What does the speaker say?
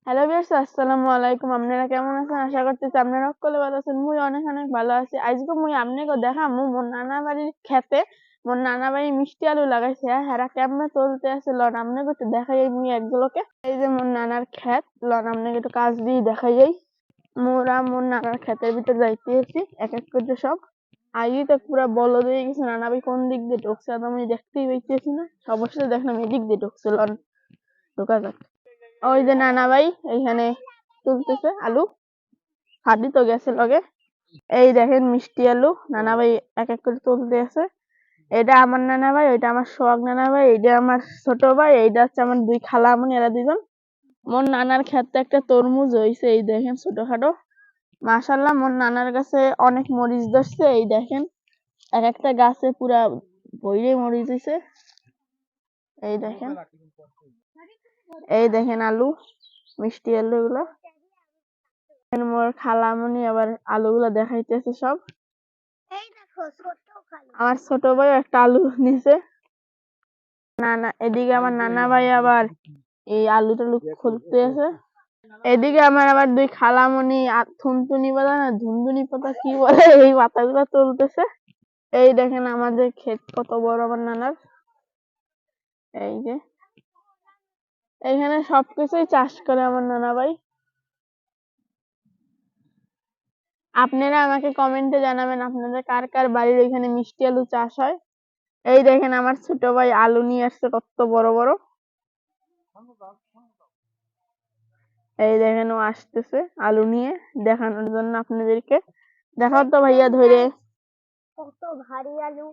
Hello viewers, আসসালামু আলাইকুম। আপনারা কেমন আছেন? আশা করতেছি আপনারা সকলে ভালো আছেন। মুই অনেক অনেক ভালো আছি। আজকে মুই আপনাকে দেখামু মোর নানা বাড়ির খেতে মোর নানা বাড়ি মিষ্টি আলু লাগাইছে। হেরা কেমনে চলতে আছে লন আপনাকে একটু দেখাই মুই একগুলোকে। এই যে মোর নানার ক্ষেত, লন আপনাকে একটু কাজ দিয়ে দেখাই যাই। মোরা মোর নানার ক্ষেতের ভিতর যাইতেছি এক এক করে সব। আজই তো পুরা বলদ হয়ে গেছে। নানা ভাই কোন দিক দিয়ে ঢুকছে তো আমি দেখতেই পাইতেছি না। অবশ্যই দেখলাম এদিক দিয়ে ঢুকছে। লন ঢোকা যাক। ওই যে নানা ভাই এইখানে তুলতেছে আলু, হাদি তো গেছে লগে। এই দেখেন মিষ্টি আলু নানা ভাই এক এক করে তুলতে আছে। এটা আমার নানা ভাই, ওইটা আমার সোহাগ নানা ভাই, এইটা আমার ছোট ভাই, এইটা হচ্ছে আমার দুই খালামণি, এরা দুজন। মোর নানার ক্ষেতে একটা তরমুজ হয়েছে, এই দেখেন ছোটখাটো। মাশাল্লাহ মোর নানার কাছে অনেক মরিচ ধরছে, এই দেখেন এক একটা গাছে পুরা ভইরে মরিচ হয়েছে। এই দেখেন, এই দেখেন আলু, মিষ্টি আলু এগুলো। মোর খালামণি আবার আলুগুলো দেখাইতেছে সব। আমার ছোট ভাই একটা আলু নিছে। নানা এদিকে আমার নানা ভাই আবার এই আলু টালু খুলতে আছে। এদিকে আমার আবার দুই খালামণি থুনতুনি পাতা না ধুনতুনি পাতা কি বলে এই পাতাগুলো তুলতেছে। এই দেখেন আমাদের ক্ষেত কত বড় আমার নানার। এই যে এইখানে সবকিছুই চাষ করে আমার নানা ভাই। আপনারা আমাকে কমেন্টে জানাবেন আপনাদের কার কার বাড়ির ওইখানে মিষ্টি আলু চাষ হয়। এই দেখেন আমার ছোট ভাই আলু নিয়ে আসছে কত বড় বড়। এই দেখেন ও আসতেছে আলু নিয়ে দেখানোর জন্য আপনাদেরকে। দেখাও তো ভাইয়া ধরে। কত ভারী আলু।